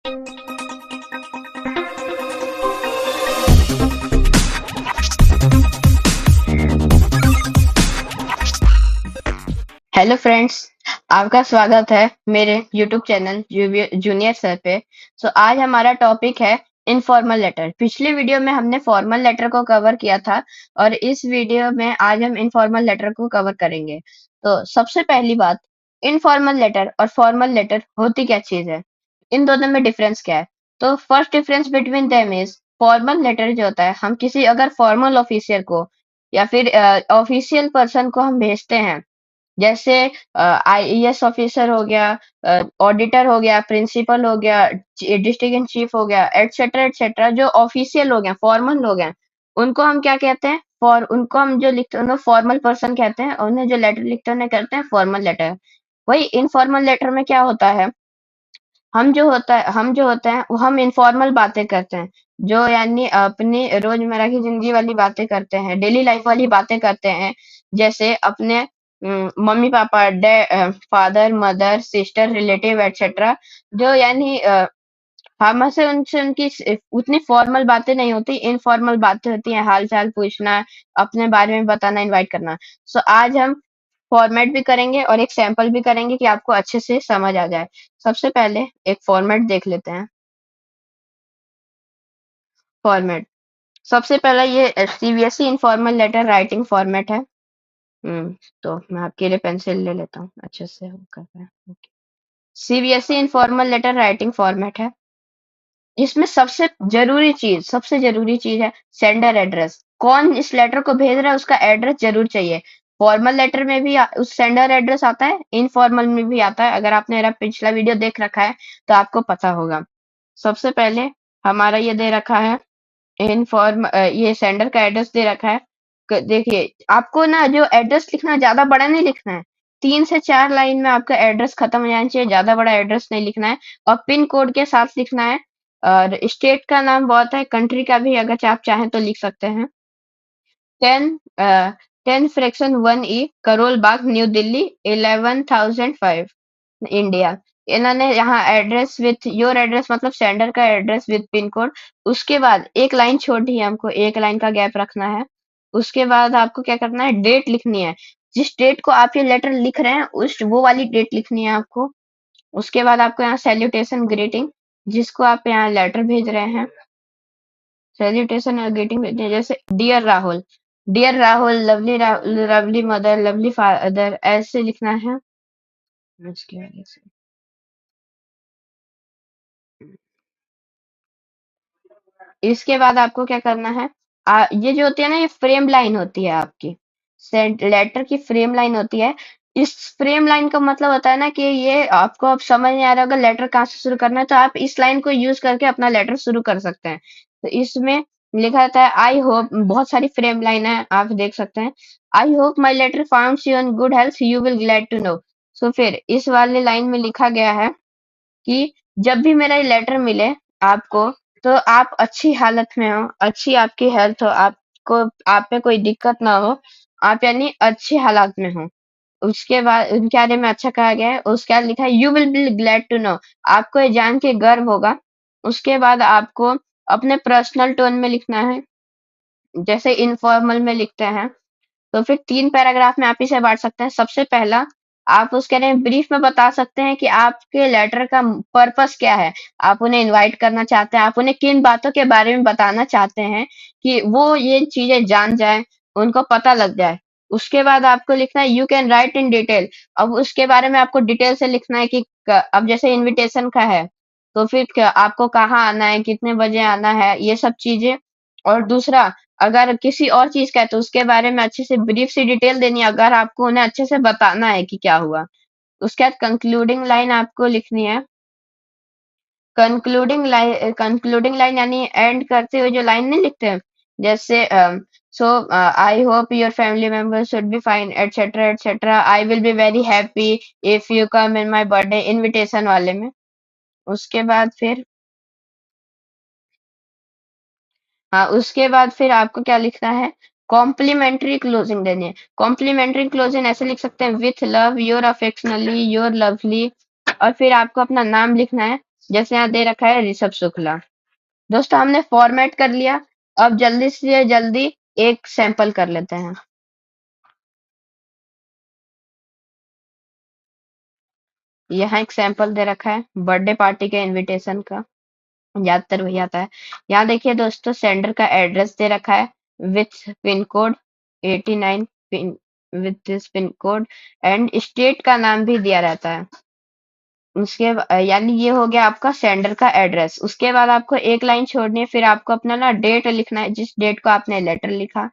Hello friends, आपका स्वागत है मेरे यूट्यूब चैनल जूनियर सर पे। आज हमारा टॉपिक है इनफॉर्मल लेटर। पिछले वीडियो में हमने फॉर्मल लेटर को कवर किया था और इस वीडियो में आज हम इनफॉर्मल लेटर को कवर करेंगे। तो सबसे पहली बात, इनफॉर्मल लेटर और फॉर्मल लेटर होती क्या चीज है, इन दोनों में डिफरेंस क्या है। तो first difference between them is, formal letter जो होता है, हम किसी अगर फॉर्मल ऑफिसर को या फिर ऑफिशियल पर्सन को हम भेजते हैं, जैसे आईएएस ऑफिसर हो गया, ऑडिटर हो गया, प्रिंसिपल हो गया, डिस्ट्रिक्ट इन चीफ हो गया, एटसेट्रा एटसेट्रा, जो ऑफिशियल हो गए, फॉर्मल हो गए, उनको हम क्या कहते हैं, फॉर उनको हम जो लिखते हैं उन्हें फॉर्मल पर्सन कहते हैं, और उन्हें जो लेटर लिखते हैं उन्हें कहते हैं फॉर्मल लेटर। वही इनफॉर्मल लेटर में क्या होता है, हम जो होते हैं वो हम इनफॉर्मल बातें करते हैं, जो यानी अपनी रोजमर्रा की जिंदगी वाली बातें करते हैं, डेली लाइफ वाली बातें करते हैं। जैसे अपने mummy papa, father mother sister relative etcetera, जो यानी हमसे उनसे उनकी उतनी फॉर्मल बातें नहीं होती, इनफॉर्मल बातें होती हैं, हाल चाल पूछना, अपने बारे में बताना, इनवाइट करना। आज हम फॉर्मेट भी करेंगे और एक सैंपल भी करेंगे कि आपको अच्छे से समझ आ जाए। सबसे पहले एक फॉर्मेट देख लेते हैं। फॉर्मेट, सबसे पहला ये CBSE informal letter writing format है। हम्म तो मैं आपके लिए पेंसिल ले लेता हूँ, अच्छे से हो कर रहा है। CBSE informal letter writing format है। इसमें सबसे जरूरी चीज है सेंडर एड्रेस। कौन इस लेटर को भेज रहा है उसका एड्रेस जरूर चाहिए। फॉर्मल लेटर में भी उस सेंडर एड्रेस आता है, इनफॉर्मल में भी आता है। अगर आपने मेरा पिछला वीडियो देख रखा है तो आपको पता होगा। सबसे पहले हमारा ये दे रखा है ये सेंडर का एड्रेस दे रखा है। देखिए, आपको ना जो एड्रेस लिखना, ज्यादा बड़ा नहीं लिखना है। 3 से 4 लाइन में आपका एड्रेस खत्म हो जाना चाहिए, ज्यादा बड़ा एड्रेस नहीं लिखना है। और पिन कोड के साथ लिखना है। और स्टेट का नाम बहुत है, कंट्री का भी अगर आप चाहें तो लिख सकते हैं। 10 10 फ्रैक्शन 1 ई करोल बाग न्यू दिल्ली 11,005 इंडिया। इन्होंने यहाँ एड्रेस विथ योर एड्रेस मतलब सेंडर का एड्रेस विथ पिन कोड। उसके बाद एक लाइन छोटी है, हमको एक लाइन का गैप रखना है। उसके बाद आपको क्या करना है, डेट लिखनी है। जिस डेट को आप ये लेटर लिख रहे हैं उस वो वाली डेट लिखनी है आपको। उसके बाद आपको यहाँ सैल्यूटेशन ग्रीटिंग, जिसको आप यहाँ लेटर भेज रहे हैं, सैल्यूटेशन और ग्रीटिंग भेजते हैं। जैसे dear Rahul, lovely mother, lovely father, ऐसे लिखना है। उसके बाद इसके बाद आपको क्या करना है, ये जो होती है ना, ये फ्रेम लाइन होती है आपकी, लेटर की फ्रेम लाइन होती है। इस फ्रेम लाइन का मतलब होता है ना कि ये आपको अब समझ नहीं आ रहा होगा लेटर कहाँ से शुरू करना है, तो आप इस लाइन को यूज करके अपना लेटर शुरू कर सकते हैं। तो इसमें लिखा रहता है आई होप, बहुत सारी फ्रेम लाइन है, आप देख सकते हैं। I hope my letter found you in good health, you will glad to know. फिर इस वाले लाइन में लिखा गया है कि जब भी मेरा ये लेटर मिले आपको, तो आप अच्छी हालत में हो, अच्छी आपकी हेल्थ हो, आपको आप पे कोई दिक्कत ना हो, आप यानी अच्छी हालात में हो। उसके बाद उनके बारे में अच्छा कहा गया है। उसके बाद लिखा है you will be glad to know, आपको ये जान के गर्व होगा। उसके बाद आपको अपने पर्सनल टोन में लिखना है, जैसे इनफॉर्मल में लिखते हैं। तो फिर 3 पैराग्राफ में आप इसे बांट सकते हैं। सबसे पहला, आप उसके बारे में ब्रीफ में बता सकते हैं कि आपके लेटर का पर्पस क्या है। आप उन्हें इनवाइट करना चाहते हैं, आप उन्हें किन बातों के बारे में बताना चाहते हैं कि वो ये चीजें जान जाए, उनको पता लग जाए। उसके बाद आपको लिखना है you can write in detail. अब उसके बारे में आपको डिटेल से लिखना है कि अब जैसे इनविटेशन का है, तो फिर आपको कहाँ आना है, कितने बजे आना है, ये सब चीजें। और दूसरा, अगर किसी और चीज का है तो उसके बारे में अच्छे से ब्रीफ सी डिटेल देनी है, अगर आपको उन्हें अच्छे से बताना है कि क्या हुआ। उसके बाद कंक्लूडिंग लाइन आपको लिखनी है। कंक्लूडिंग लाइन यानी एंड करते हुए जो लाइन नहीं लिखते हैं, जैसे so I hope your family members should be fine etcetera etcetera, I will be very happy if you come in my birthday, invitation वाले में। उसके बाद फिर हाँ, उसके बाद फिर आपको क्या लिखना है, कॉम्प्लीमेंट्री क्लोजिंग देनी है। कॉम्प्लीमेंट्री क्लोजिंग ऐसे लिख सकते हैं, with love your affectionately your lovely. और फिर आपको अपना नाम लिखना है। जैसे यहाँ दे रखा है ऋषभ शुक्ला। दोस्तों हमने फॉर्मेट कर लिया। अब जल्दी से जल्दी एक सैंपल कर लेते हैं। यहाँ एक सैंपल दे रखा है बर्थडे पार्टी के इनविटेशन का, ज्यादातर वही आता है। यहाँ देखिए दोस्तों सेंडर का एड्रेस दे रखा है with pin code 89 pin, with this pin code, and state का नाम भी दिया रहता है। यानी ये हो गया आपका सेंडर का एड्रेस। उसके बाद आपको एक लाइन छोड़नी है, फिर आपको अपना ना डेट लिखना है, जिस डेट को आपने लेटर लिखा।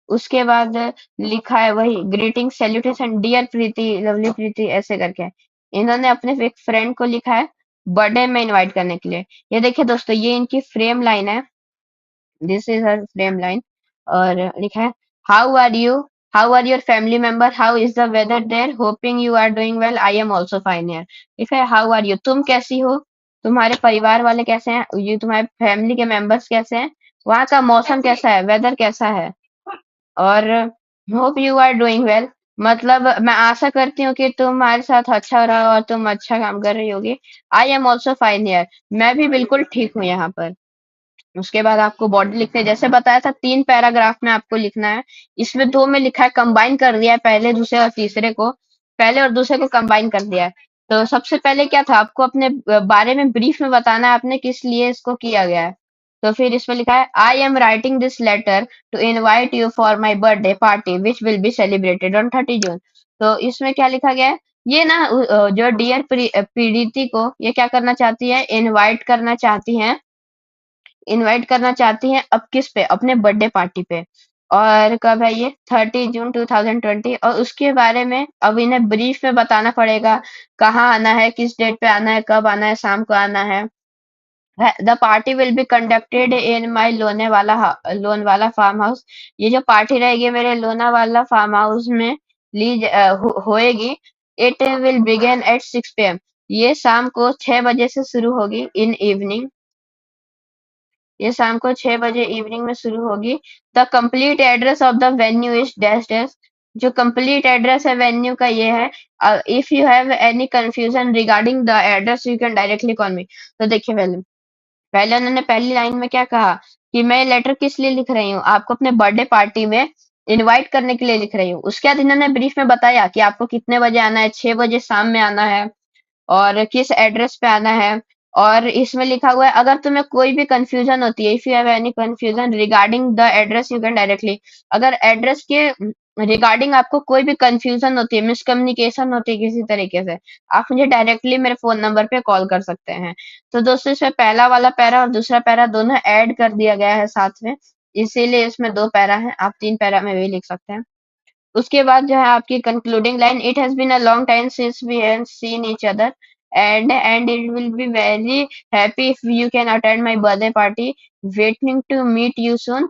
उसके बाद लिखा है वही ग्रीटिंग सैल्यूटेशन डियर प्रीति, लवली प्रीति, ऐसे करके इन्होंने अपने एक फ्रेंड को लिखा है बर्थडे में इनवाइट करने के लिए। ये देखिए दोस्तों ये इनकी फ्रेम लाइन है, this is her frame line. और लिखा है how are your family member, how is the weather there, hoping you are doing well, I am also fine here. लिखा है हाउ आर यू, तुम कैसी हो, तुम्हारे परिवार वाले कैसे हैं, ये तुम्हारे फैमिली के मेंबर्स कैसे हैं, वहाँ का मौसम कैसा है, वेदर कैसा है, और hope you are doing well, मतलब मैं आशा करती हूँ कि तुम्हारे साथ अच्छा हो रहा हो और तुम अच्छा काम कर रही होगी। आई एम ऑल्सो फाइन हियर, मैं भी बिल्कुल ठीक हूँ यहाँ पर। उसके बाद आपको बॉडी लिखते हैं, जैसे बताया था 3 पैराग्राफ में आपको लिखना है। इसमें 2 में लिखा है, कंबाइन कर दिया है पहले दूसरे और तीसरे को, पहले और दूसरे को कंबाइन कर दिया है। तो सबसे पहले क्या था, आपको अपने बारे में ब्रीफ में बताना है आपने किस लिए इसको किया गया है। तो फिर इसमें लिखा है I am writing this letter to invite you for my birthday party which will be celebrated on 30 June. तो इसमें क्या लिखा गया है, ये ना जो डियर प्रीति को ये क्या करना चाहती है, इनवाइट करना चाहती हैं, अब किस पे, अपने बर्थडे पार्टी पे। और कब है ये, 30 जून 2020। और उसके बारे में अब इन्हें ब्रीफ में बताना पड़ेगा, कहाँ आना है, किस डेट पे आना है, कब आना है, शाम को आना है। The party will be conducted in my Lonavala farm house. ये जो पार्टी रहेगी मेरे लोनावाला फार्म हाउस में होएगी। It will begin eight 6 p.m। ये शाम को 6 बजे से शुरू होगी, इन इवनिंग। ये शाम को 6 बजे इवनिंग में शुरू होगी। The complete address of the venue is dash dash. जो कंप्लीट एड्रेस है वेन्यू का ये है। If you have any confusion regarding the address you can directly call मी। तो देखिए पहले पहले उन्होंने पहली लाइन में क्या कहा कि मैं लेटर किस लिए लिख रही हूँ, आपको अपने बर्थडे पार्टी में इनवाइट करने के लिए लिख रही हूँ। उसके बाद इन्होंने ब्रीफ में बताया कि आपको कितने बजे आना है, 6 बजे शाम में आना है, और किस एड्रेस पे आना है। और इसमें लिखा हुआ है अगर तुम्हें कोई भी कंफ्यूजन होती है, if you have any confusion regarding the address you can directly. अगर एड्रेस के रिगार्डिंग आपको कोई भी कंफ्यूजन होती है, मिसकम्युनिकेशन होती है किसी तरीके से, आप मुझे डायरेक्टली मेरे फोन नंबर पे कॉल कर सकते हैं। तो दोस्तों इसमें पहला वाला पैरा और दूसरा पैरा दोनों ऐड कर दिया गया है साथ में, इसीलिए इसमें 2 पैरा है, आप 3 पैरा में भी लिख सकते हैं। उसके बाद जो है आपकी concluding line, it has been a long time since we have seen each other and it will be very happy if you can attend my birthday party, waiting to meet you soon.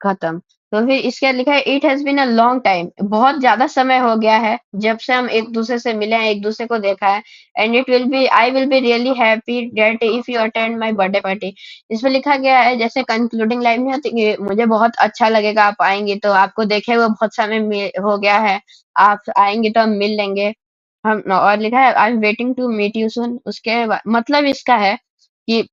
खत्म। तो फिर इसके बाद लिखा है it has been a long time, बहुत ज्यादा समय हो गया है जब से हम एक दूसरे से मिले हैं, एक दूसरे को देखा है। And it will be I will be really happy date if you attend my birthday party. इसमें लिखा गया है जैसे कंक्लूडिंग लाइन में होती है, मुझे बहुत अच्छा लगेगा आप आएंगे, तो आपको देखे हुए बहुत समय हो गया है, आप आएंगे तो हम मिल लेंगे। हम और लिखा है I am waiting to meet you soon. उसके बाद मतलब इसका है कि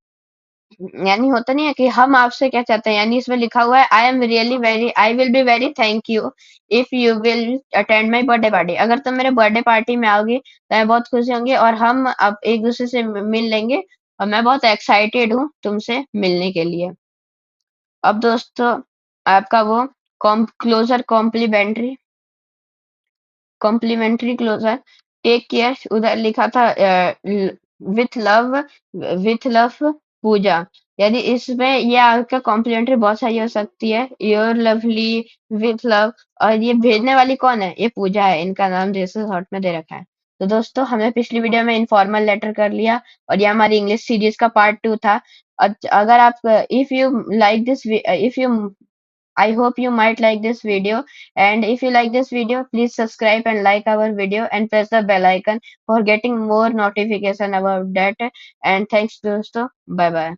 यानी होता नहीं है कि हम आपसे क्या चाहते हैं, यानी इसमें लिखा हुआ है आई will be very thank you if you will attend my birthday party. अगर तुम मेरे बर्थडे पार्टी में आओगी तो मैं बहुत खुशी होंगी और हम अब एक दूसरे से मिल लेंगे, और मैं बहुत एक्साइटेड हूँ तुमसे मिलने के लिए। अब दोस्तों आपका वो closure complimentary complimentary closure, take care, उधर लिखा था विथ लव, पूजा। यानी इसमें ये आपका कॉम्प्लीमेंट्री बहुत सही हो सकती है, योर लवली, विथ लव। और ये भेजने वाली कौन है, ये पूजा है, इनका नाम जैसे शॉर्ट में दे रखा है। तो दोस्तों हमने पिछली वीडियो में इनफॉर्मल लेटर कर लिया, और ये हमारी इंग्लिश सीरीज का पार्ट 2 था। अगर आप if you like this if you I hope you might like this video, and if you like this video, please subscribe and like our video and press the bell icon for getting more notification about that. And thanks दोस्तों, bye bye.